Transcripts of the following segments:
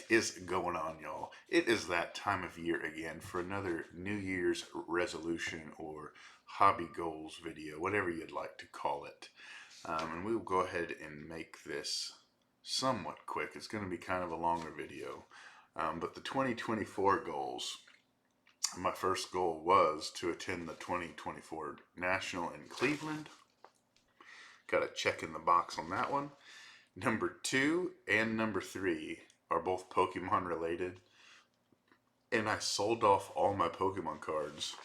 is going on, y'all? It is that time of year again for another New Year's resolution or hobby goals video, whatever you'd like to call it. And we will go ahead and make this somewhat quick. It's going to be kind of a longer video. But the 2024 goals, my first goal was to attend the 2024 National in Cleveland. Got a check in the box on that one. Number 2 and number 3 are both Pokemon related. And I sold off all my Pokemon cards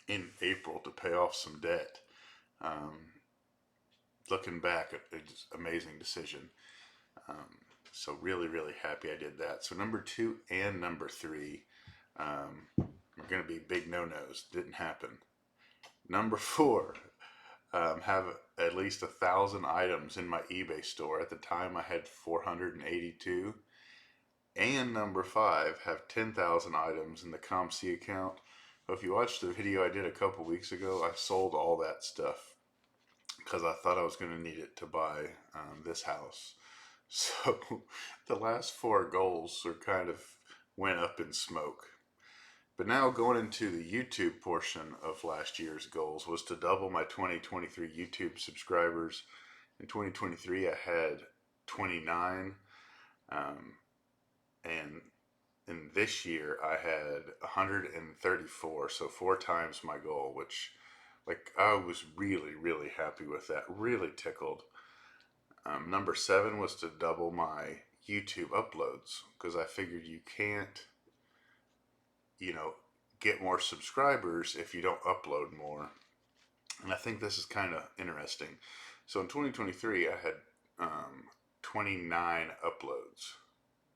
in April to pay off some debt. Looking back, it's an amazing decision. So really, really happy I did that. So number 2 and number 3 are going to be big no-nos. Didn't happen. Number 4, have at least 1,000 items in my eBay store. At the time, I had 482. And number 5, have 10,000 items in the ComC account. If you watched the video I did a couple weeks ago, I sold all that stuff because I thought I was going to need it to buy this house. So the last 4 goals are kind of went up in smoke. But now going into the YouTube portion of last year's goals was to double my 2023 YouTube subscribers. In 2023, I had 29. And in this year, I had 134. So 4 times my goal, which I was really, really happy with that. Really tickled. Number 7 was to double my YouTube uploads because I figured you can't get more subscribers if you don't upload more. And I think this is kind of interesting. So in 2023, I had 29 uploads.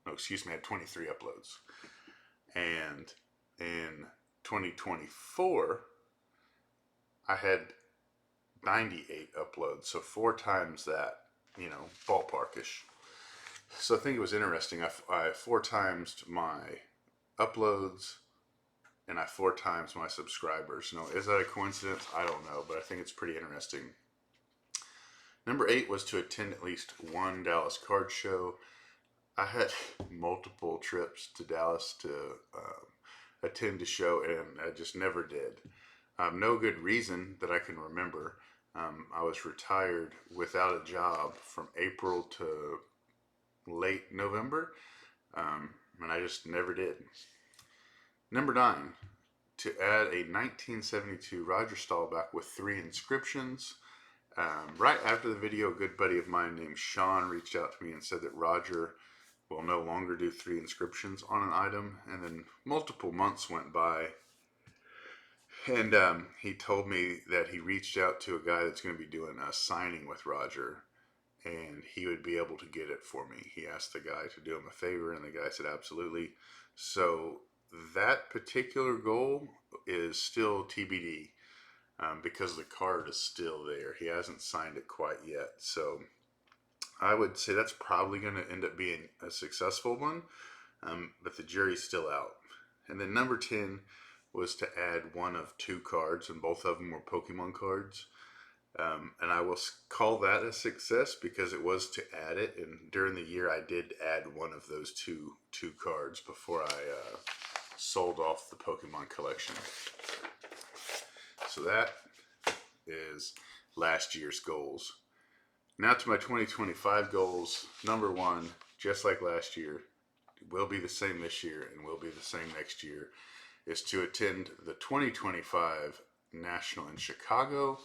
No, excuse me, I had 23 uploads. And in 2024, I had 98 uploads. So 4 times that, ballparkish. So I think it was interesting. I 4 times my uploads, and I 4 times my subscribers. Is that a coincidence? I don't know, but I think it's pretty interesting. Number 8 was to attend at least one Dallas card show. I had multiple trips to Dallas to attend a show, and I just never did. No good reason that I can remember. I was retired without a job from April to late November, and I just never did. Number 9, to add a 1972 Roger Staubach with 3 inscriptions. Right after the video, a good buddy of mine named Sean reached out to me and said that Roger will no longer do 3 inscriptions on an item. And then multiple months went by, and he told me that he reached out to a guy that's going to be doing a signing with Roger, and he would be able to get it for me. He asked the guy to do him a favor, and the guy said absolutely. So that particular goal is still TBD because the card is still there. He hasn't signed it quite yet. So I would say that's probably going to end up being a successful one, but the jury's still out. And then number 10 was to add 1 of 2 cards, and both of them were Pokemon cards. And I will call that a success because it was to add it, and during the year I did add 1 of those two cards before I sold off the Pokemon collection. So that is last year's goals. Now to my 2025 goals. Number 1, just like last year, will be the same this year and will be the same next year, is to attend the 2025 National in Chicago.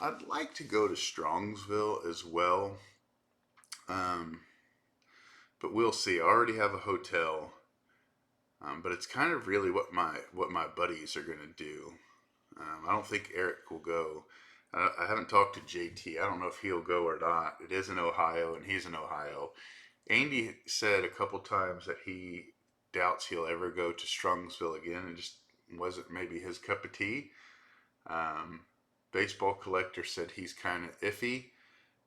I'd like to go to Strongsville as well, but we'll see. I already have a hotel, but it's kind of really what my buddies are going to do. I don't think Eric will go. I haven't talked to JT. I don't know if he'll go or not. It is in Ohio, and he's in Ohio. Andy said a couple times that he doubts he'll ever go to Strongsville again. It just wasn't maybe his cup of tea. Baseball Collector said he's kind of iffy,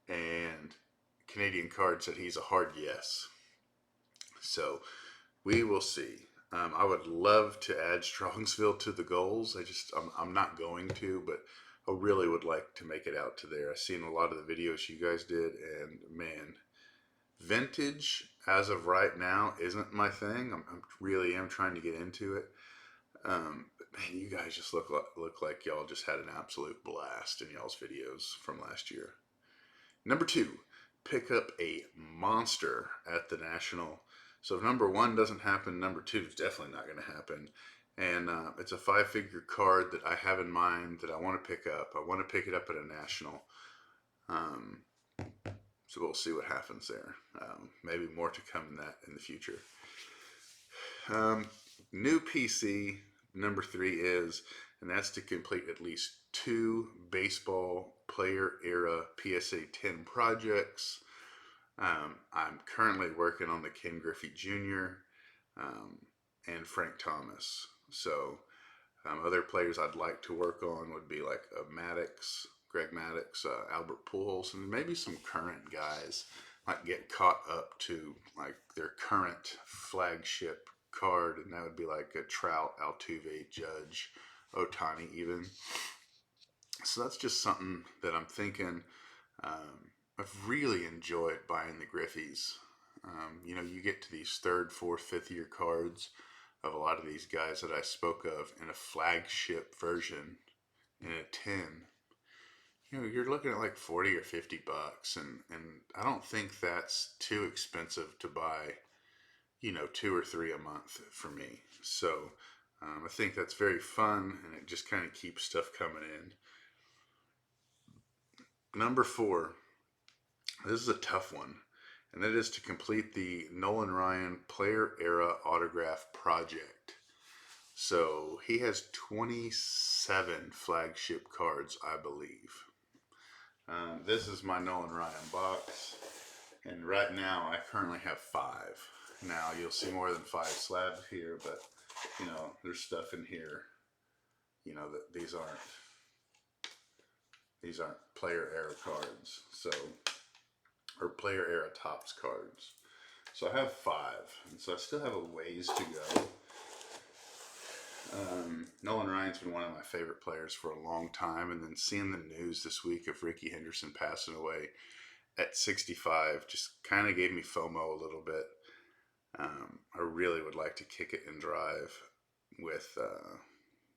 and Canadian Card said he's a hard yes. So we will see. I would love to add Strongsville to the goals. I'm not going to, but I really would like to make it out to there. I've seen a lot of the videos you guys did, and man, Vintage, as of right now, isn't my thing. I'm really am trying to get into it. But man, you guys just look like y'all just had an absolute blast in y'all's videos from last year. Number 2, pick up a monster at the National. So if number 1 doesn't happen, number 2 is definitely not going to happen. And it's a 5-figure card that I have in mind that I want to pick up. I want to pick it up at a National. So we'll see what happens there. Maybe more to come in that in the future. New PC, number 3 is, and that's to complete at least 2 baseball player era PSA 10 projects. I'm currently working on the Ken Griffey Jr. And Frank Thomas. So other players I'd like to work on would be like Maddox, Greg Maddox, Albert Pujols, and maybe some current guys might get caught up to like their current flagship card, and that would be like a Trout, Altuve, Judge, Ohtani even. So that's just something that I'm thinking. I've really enjoyed buying the Griffies. You know, you get to these 3rd, 4th, 5th year cards of a lot of these guys that I spoke of in a flagship version in a 10. You know, you're looking at like 40 or 50 bucks, and I don't think that's too expensive to buy, you know, 2 or 3 a month for me. So I think that's very fun, and it just kind of keeps stuff coming in. Number 4, this is a tough one, and that is to complete the Nolan Ryan Player Era Autograph Project. So he has 27 flagship cards, I believe. This is my Nolan Ryan box, and right now I currently have 5. Now you'll see more than 5 slabs here, but you know, there's stuff in here, you know, that these aren't player era cards, so, or player era tops cards. So I have 5, and so I still have a ways to go. Nolan Ryan's been one of my favorite players for a long time, and then seeing the news this week of Ricky Henderson passing away at 65 just kind of gave me FOMO a little bit. I really would like to kick it and drive with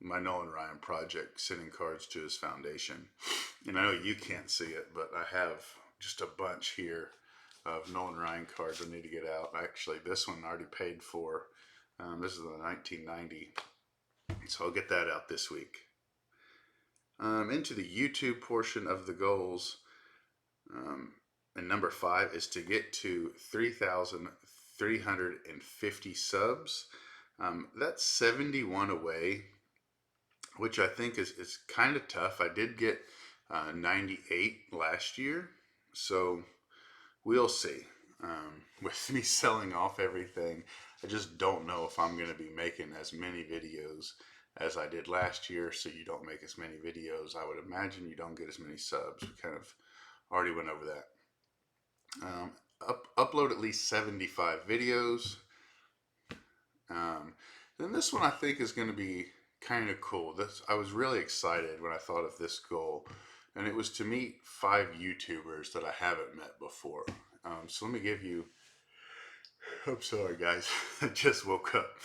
my Nolan Ryan project, sending cards to his foundation. And I know you can't see it, but I have just a bunch here of Nolan Ryan cards I need to get out. Actually, this one I already paid for. This is the 1990. So I'll get that out this week. Into the YouTube portion of the goals. And number 5 is to get to 3,350 subs. That's 71 away, which I think is kind of tough. I did get 98 last year, so we'll see. With me selling off everything, I just don't know if I'm going to be making as many videos as I did last year. So you don't make as many videos, I would imagine you don't get as many subs. We kind of already went over that. Upload at least 75 videos. Then this one I think is going to be kind of cool. I was really excited when I thought of this goal, and it was to meet 5 YouTubers that I haven't met before. So let me give you, I'm sorry guys, I just woke up.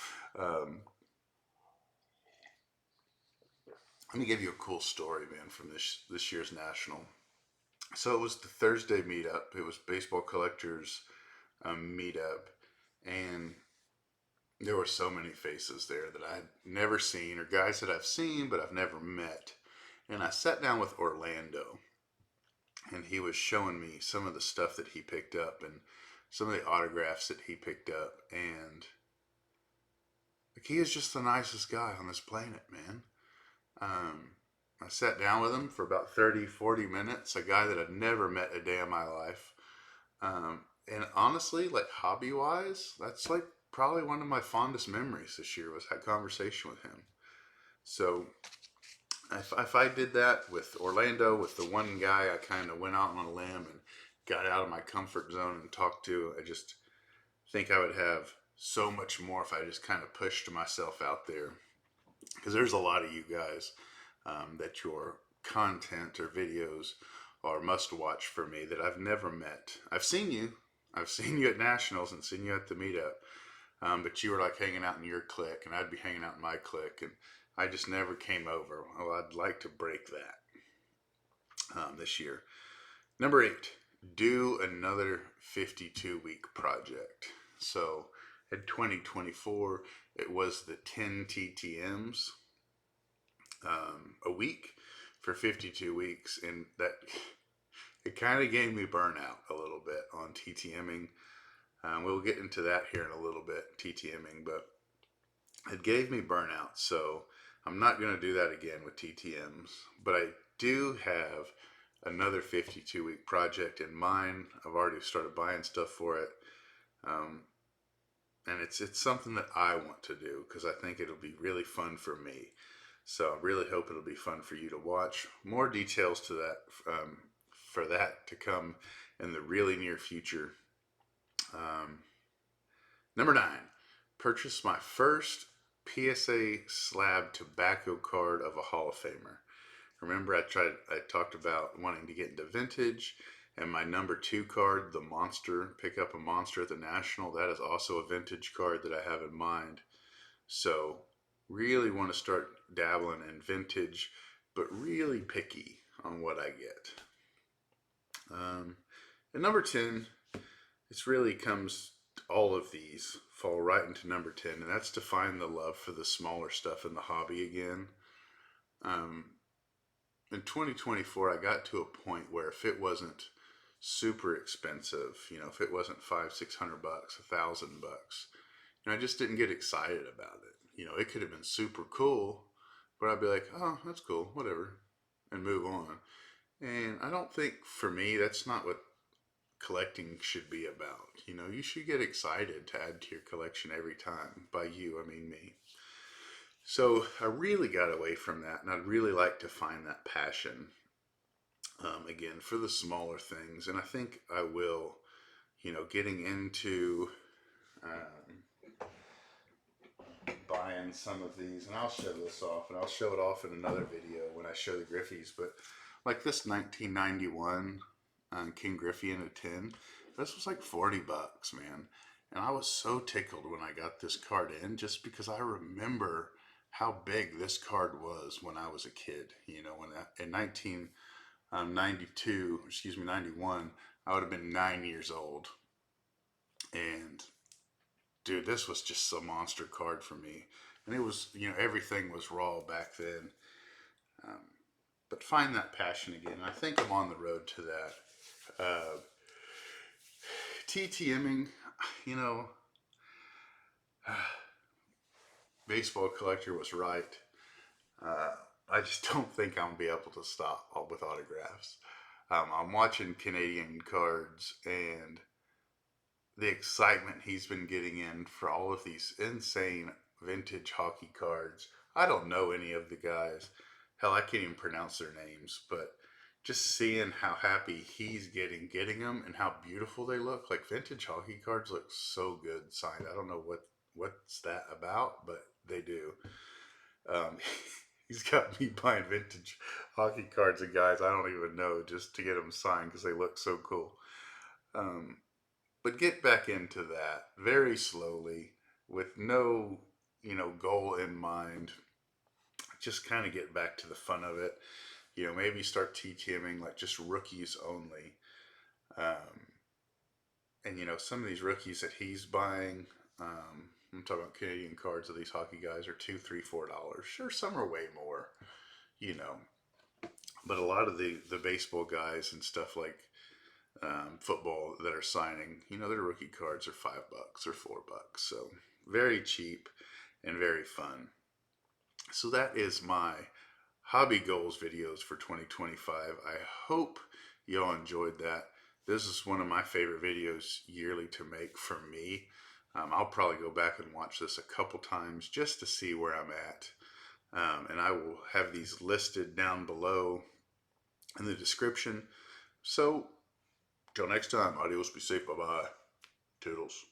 Let me give you a cool story, man, from this year's National. So it was the Thursday meetup. It was Baseball Collectors meetup, and there were so many faces there that I had never seen, or guys that I've seen but I've never met. And I sat down with Orlando, and he was showing me some of the stuff that he picked up and some of the autographs that he picked up. And like, he is just the nicest guy on this planet, man. I sat down with him for about 30-40 minutes, a guy that I'd never met a day in my life. And honestly, like hobby-wise, that's like probably one of my fondest memories this year, was that conversation with him. So if I did that with Orlando, with the one guy I kind of went out on a limb and got out of my comfort zone and talked to, I just think I would have so much more if I just kind of pushed myself out there. Because there's a lot of you guys that your content or videos are must watch for me that I've never met. I've seen you, I've seen you at nationals and seen you at the meetup, but you were like hanging out in your clique, and I'd be hanging out in my clique, and I just never came over. Well, I'd like to break that this year. Number 8, do another 52-week project. So in 2024, it was the 10 TTMs a week for 52 weeks, and that it kind of gave me burnout a little bit on TTMing. We'll get into that here in a little bit, TTMing, but it gave me burnout, so I'm not going to do that again with TTMs. But I do have another 52-week project in mind. I've already started buying stuff for it, and it's something that I want to do because I think it'll be really fun for me. So I really hope it'll be fun for you to watch. More details to that for that to come in the really near future. Number 9, purchase my first PSA slab tobacco card of a Hall of Famer. Remember, I talked about wanting to get into vintage, and my number 2 card, the Monster, pick up a Monster at the National. That is also a vintage card that I have in mind. So really want to start dabbling in vintage, but really picky on what I get. And number 10, it's really comes, all of these fall right into number 10, and that's to find the love for the smaller stuff in the hobby again. In 2024, I got to a point where if it wasn't super expensive, if it wasn't $500-600, $1,000, I just didn't get excited about it. It could have been super cool, but I'd be like, oh, that's cool, whatever, and move on. And I don't think, for me, that's not what collecting should be about. You should get excited to add to your collection every time. By you, I mean me. So I really got away from that, and I'd really like to find that passion again for the smaller things. And I think I will, getting into buying some of these, and I'll show this off, and I'll show it off in another video when I show the Griffies. But like this 1991 King Griffey in a tin, this was like $40, man. And I was so tickled when I got this card in, just because I remember how big this card was when I was a kid. When in 91, I would have been 9 years old. And dude, this was just a monster card for me. And it was, everything was raw back then. But find that passion again. I think I'm on the road to that. TTMing, Baseball Collector was right. I just don't think I'm going to be able to stop with autographs. I'm watching Canadian cards, and the excitement he's been getting in for all of these insane vintage hockey cards. I don't know any of the guys. Hell, I can't even pronounce their names, but just seeing how happy he's getting them and how beautiful they look. Like, vintage hockey cards look so good signed. I don't know what's that about, but they do. He's got me buying vintage hockey cards of guys I don't even know just to get them signed because they look so cool. But get back into that very slowly with no, goal in mind. Just kind of get back to the fun of it. Maybe start TTMing like just rookies only. And some of these rookies that he's buying, I'm talking about Canadian cards of these hockey guys, are $2, $3, $4. Sure, some are way more, but a lot of the baseball guys and stuff like football that are signing, their rookie cards are $5 or $4. So very cheap and very fun. So that is my hobby goals videos for 2025. I hope y'all enjoyed that. This is one of my favorite videos yearly to make for me. I'll probably go back and watch this a couple times just to see where I'm at. And I will have these listed down below in the description. So, till next time, adios, be safe, bye-bye. Toodles.